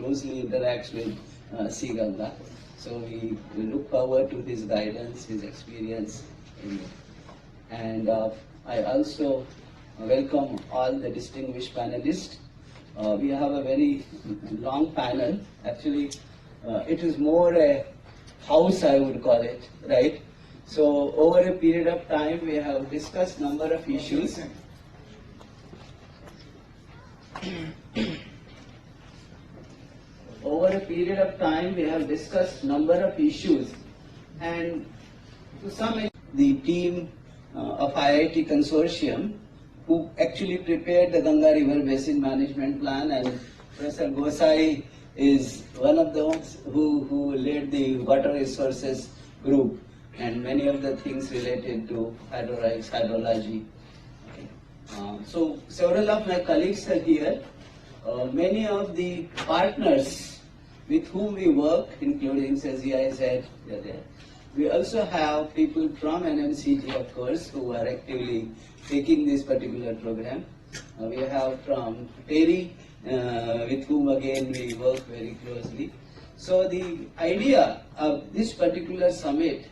closely interacts with Sea Ganga. So we look forward to his guidance, his experience. And I also welcome all the distinguished panelists. We have a very long panel. Actually, it is more a house, I would call it, right? So over a period of time, we have discussed number of issues. Over a period of time, we have discussed number of issues, and to some extent, the team of IIT consortium who actually prepared the Ganga River Basin Management Plan, and Professor Gosai is one of those who led the water resources group and many of the things related to hydrology, hydrology. So several of my colleagues are here. Many of the partners with whom we work, including GIZ, they're there. We also have people from NMCT, of course, who are actively taking this particular program. We have from TERI, with whom again we work very closely. So the idea of this particular summit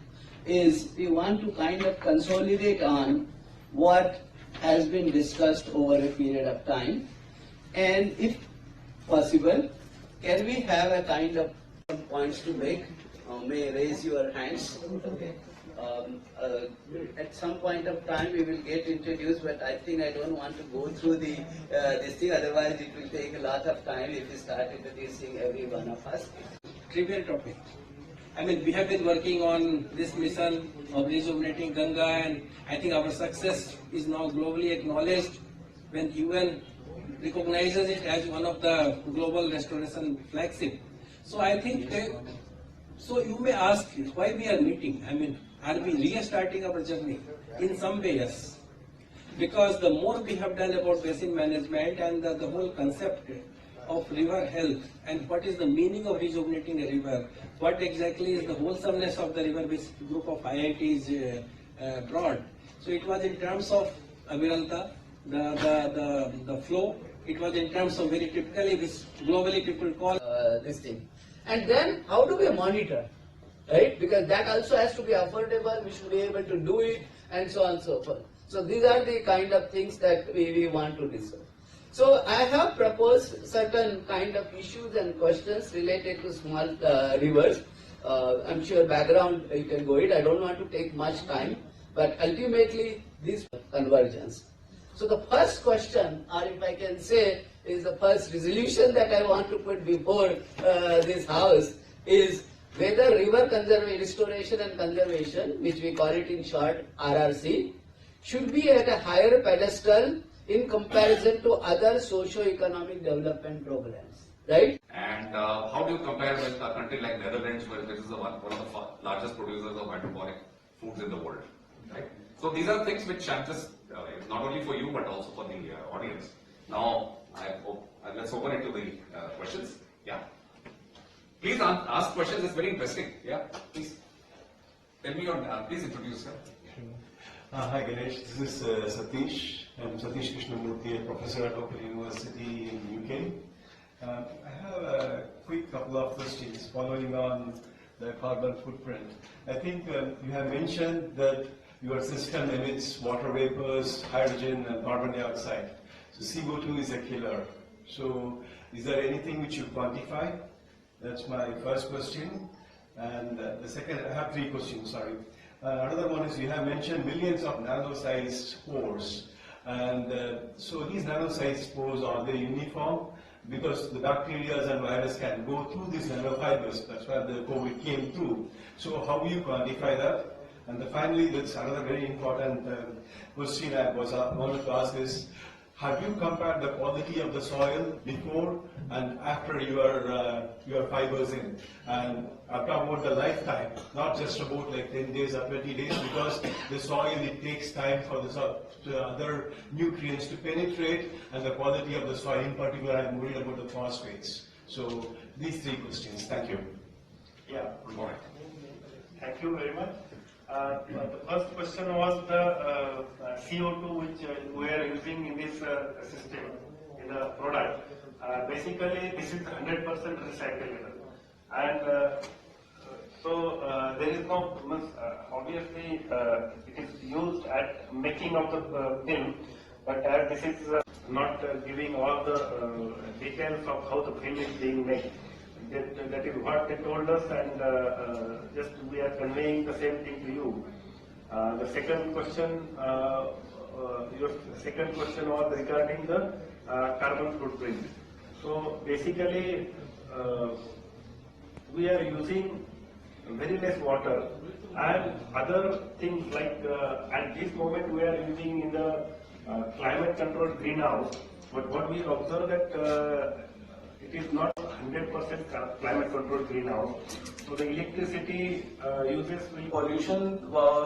is we want to kind of consolidate on what has been discussed over a period of time, and if possible, can we have a kind of points to make? May raise your hands. Okay. At some point of time we will get introduced, but I think I don't want to go through the this thing, otherwise it will take a lot of time if we start introducing every one of us. Trivial topic. I mean, we have been working on this mission of rejuvenating Ganga, and I think our success is now globally acknowledged when UN recognizes it as one of the global restoration flagship. So I think, so you may ask why we are meeting. I mean, are we restarting our journey? In some way, yes. Because the more we have done about basin management and the whole concept of river health and what is the meaning of rejuvenating a river, what exactly is the wholesomeness of the river which group of IITs brought. So it was in terms of Aviralta, the flow. It was in terms of very typically this globally people call this thing. And then how do we monitor, right? Because that also has to be affordable, we should be able to do it, and so on and so forth. So these are the kind of things that we want to discuss. So I have proposed certain kind of issues and questions related to small rivers. I'm sure background you can go it. I don't want to take much time, but ultimately this convergence. So the first question, or if I can say, is the first resolution that I want to put before this house is whether river restoration and conservation, which we call it in short RRC, should be at a higher pedestal in comparison to other socio-economic development programs, right? And how do you compare with a country like Netherlands, which is one of the largest producers of hydroponic foods in the world, right? So these are things which I'm just, not only for you, but also for the audience. Now, let's open it to the questions. Yeah. Please ask questions, it's very interesting. Yeah, please. Tell me please introduce yourself. Hi Ganesh, this is Satish. I'm Satish Krishnamurthy, a professor at Open University in the UK. I have a quick couple of questions following on the carbon footprint. I think you have mentioned that your system emits water vapors, hydrogen and carbon dioxide. So CO2 is a killer. So is there anything which you quantify? That's my first question. And the second, I have three questions, sorry. Another one is you have mentioned millions of nano-sized spores. And so these nano-sized spores, are they uniform? Because the bacteria and virus can go through these nanofibers. That's where the COVID came through. So how do you quantify that? And finally, that's another very important question I wanted to ask is, have you compared the quality of the soil before and after your fibers in? And I'm talking about the lifetime, not just about like 10 days or 20 days, because the soil, it takes time for the other nutrients to penetrate, and the quality of the soil in particular, I'm worried about the phosphates. So these three questions. Thank you. Yeah, good morning. Thank you very much. The first question was the CO2 which we are using in this system, in the product. Basically, this is 100% recyclable, and there is no obviously it is used at making of the film, but as this is not giving all the details of how the film is being made. That is what they told us, and just we are conveying the same thing to you. The second question, your second question was regarding the carbon footprint. So basically, we are using very less water and other things like at this moment we are using in the climate controlled greenhouse. But what we observe that it is not 100% climate controlled greenhouse. So the electricity uses pollution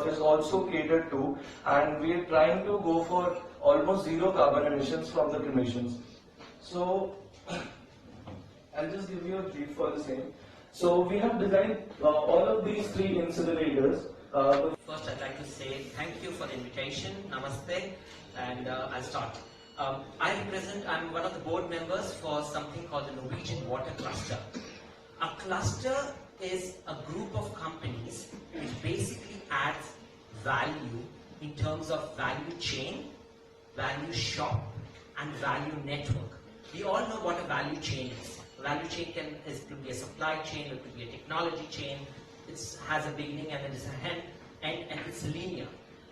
is also catered to, and we are trying to go for almost zero carbon emissions from the cremations. So I'll just give you a brief for the same. So we have designed all of these three incinerators. First, I'd like to say thank you for the invitation. Namaste, and I'll start. I'm one of the board members for something called the Norwegian Water Cluster. A cluster is a group of companies which basically adds value in terms of value chain, value shop, and value network. We all know what a value chain is. A value chain could be a supply chain, it could be a technology chain. It has a beginning and it is an end, and it's linear.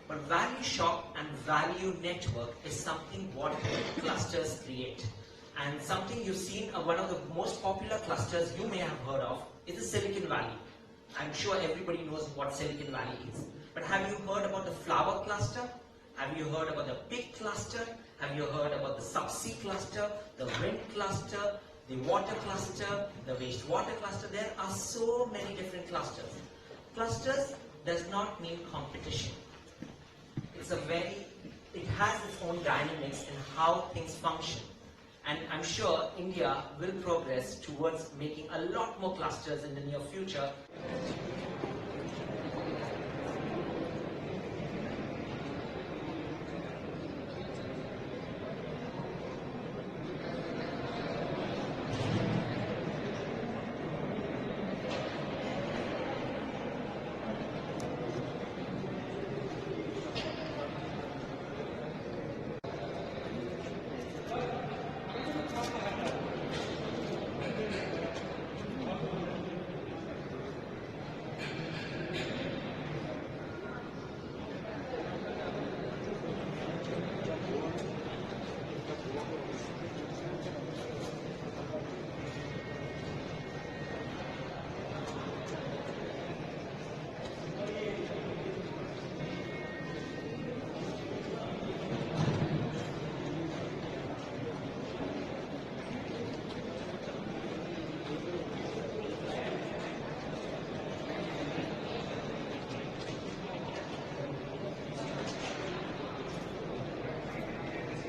But value shop and value network is something what clusters create. And something you've seen, one of the most popular clusters you may have heard of is the Silicon Valley. I'm sure everybody knows what Silicon Valley is. But have you heard about the flower cluster? Have you heard about the pig cluster? Have you heard about the subsea cluster, the wind cluster, the water cluster, the wastewater cluster? There are so many different clusters. Clusters does not mean competition. It has its own dynamics in how things function. And I'm sure India will progress towards making a lot more clusters in the near future.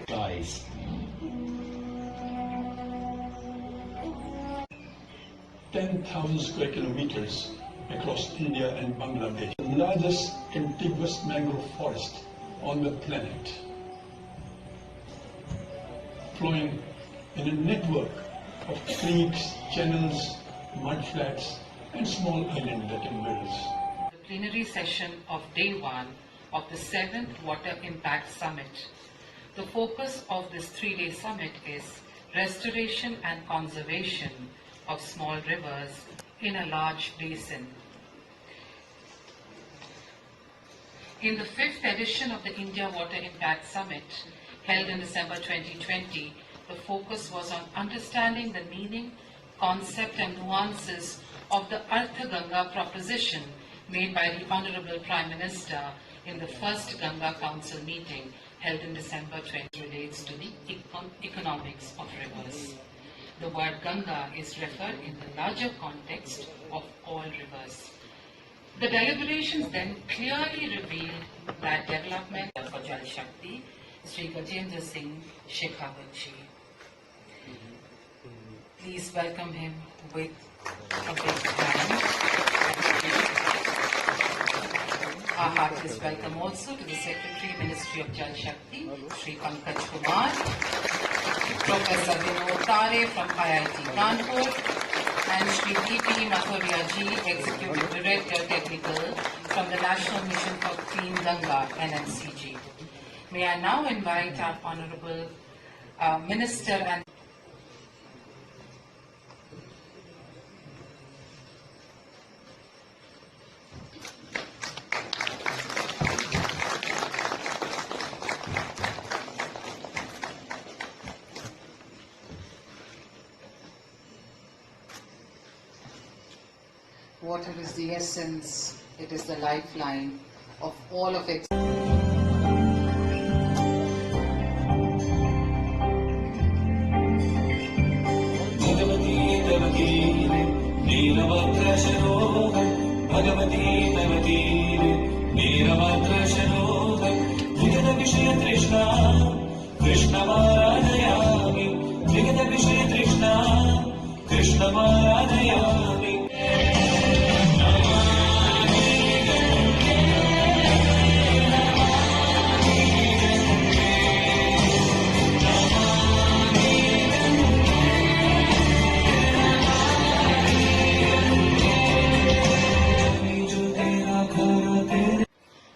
Guys. 10,000 square kilometers across India and Bangladesh, the largest contiguous mangrove forest on the planet, flowing in a network of creeks, channels, mudflats, and small islands that it builds. The plenary session of Day 1 of the 7th Water Impact Summit. The focus of this 3-day summit is restoration and conservation of small rivers in a large basin. In the 5th edition of the India Water Impact Summit, held in December 2020, the focus was on understanding the meaning, concept and nuances of the Artha Ganga proposition made by the Honorable Prime Minister in the first Ganga Council meeting held in December 2020 relates to the economics of rivers. The word Ganga is referred in the larger context of all rivers. The deliberations then clearly revealed that development for Jal Shakti, Sri Gajendra Singh Shekhawat ji. Please welcome him with a big hand. Our heartiest welcome also to the Secretary, Ministry of Jal Shakti, Sri Pankaj Kumar. Professor Vinod Tare from IIT Kanpur, and Shri P.P. Mathuria Ji, Executive Director Technical from the National Mission for Clean Ganga, NMCG. May I now invite our Honorable Minister and water is the essence, it is the lifeline of all of it.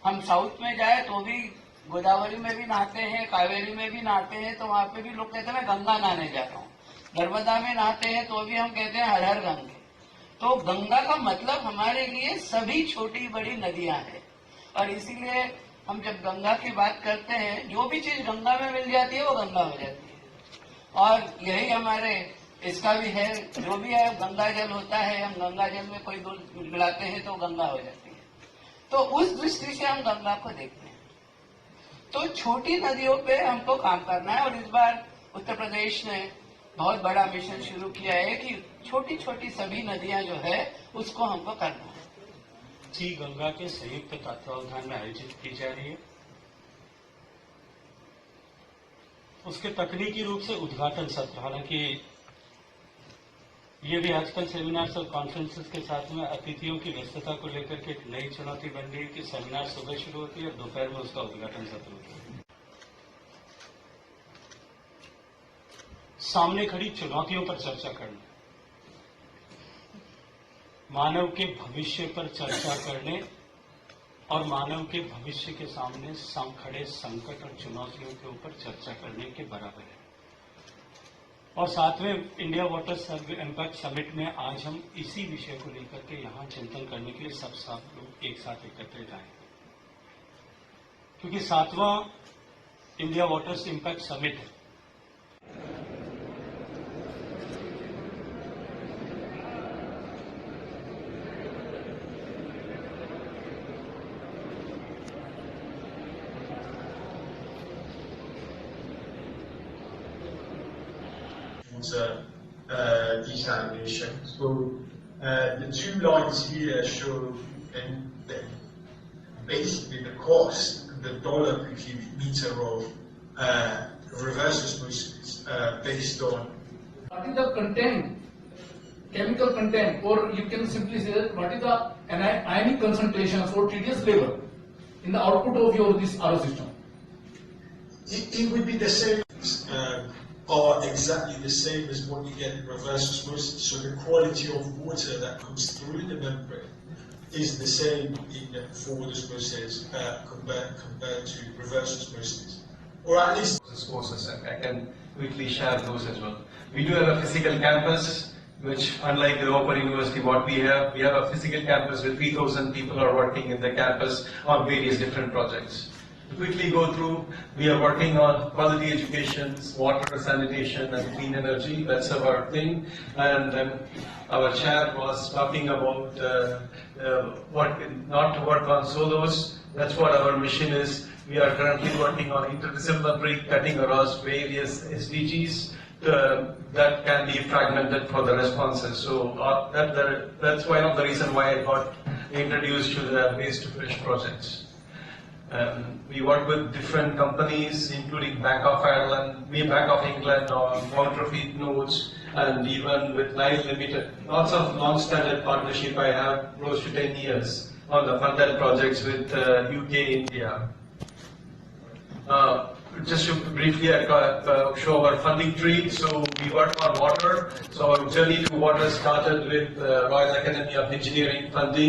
हम south में जाए तो भी गोदावरी में भी नहाते हैं, कावेरी में भी नहाते हैं, तो वहाँ पे भी लोग कहते हैं मैं गंगा नहाने जा रहा हूँ। नर्मदा में नहाते हैं तो भी हम कहते हैं हर हर गंगे। तो गंगा का मतलब हमारे लिए सभी छोटी बड़ी नदियां हैं, और इसीलिए हम जब गंगा की बात करते हैं, जो भी चीज गंगा में मिल जाती है वो गंगा हो जाती है। और यही हमारे इसका भी है, जो भी है गंगा जल होता है, हम गंगा जल में कोई दूध मिलाते हैं तो गंगा हो जाती है। तो उस दृष्टि से हम गंगा को देखते हैं। तो छोटी नदियों पे हमको काम करना है, और इस बार उत्तर प्रदेश ने बहुत बड़ा मिशन शुरू किया है कि छोटी छोटी सभी नदियां जो है उसको हमको करना है। जी गंगा के संयुक्त तत्वावधान में आयोजित की जा रही है। उसके तकनीकी रूप से उद्घाटन सत्र, हालांकि ये भी आजकल सेमिनार्स और कॉन्फ्रेंसेस के साथ में अतिथियों की व्यस्तता को लेकर के एक नई चुनौती बन रही है कि सेमिनार सुबह शुरू होती है और दोपहर में उसका उद्घाटन सत्र होता है। सामने खड़ी चुनौतियों पर चर्चा करना, मानव के भविष्य पर चर्चा करने और मानव के भविष्य के सामने खड़े संकट और चुनौतियों के ऊपर चर्चा करने के बराबर है। और सातवें इंडिया वाटर इम्पैक्ट समिट में आज हम इसी विषय को लेकर के यहाँ चिंतन करने के लिए सब लोग एक साथ एकत्रित आए, क्योंकि सातवां इंडिया वाटर इम्पैक्ट समिट है। Desalination. So the two lines here show basically the cost, the dollar per cubic meter of reverse osmosis based on. What is the content, chemical content, or you can simply say that what is the ionic concentration or TDS level in the output of this RO system? It would be the same. Are exactly the same as what you get in reverse osmosis. So the quality of water that comes through the membrane is the same in forward osmosis compared to reverse osmosis. Or at least courses, I can quickly share those as well. We do have a physical campus, which unlike the Open University, what we have a physical campus with 3,000 people are working in the campus on various different projects. To quickly go through, we are working on quality education, water sanitation and clean energy. That's our thing. And our chair was talking about not to work on solos. That's what our mission is. We are currently working on interdisciplinary cutting across various SDGs that can be fragmented for the responses. So that's one of the reasons why I got introduced to the Waste to Fish projects. We work with different companies, including Bank of England on counterfeit notes, and even with Nile Limited. Lots of long-standing partnership I have, close to 10 years, on the funded projects with UK, India. just to briefly show our funding tree. So we work on water. So our journey to water started with Royal Academy of Engineering funding.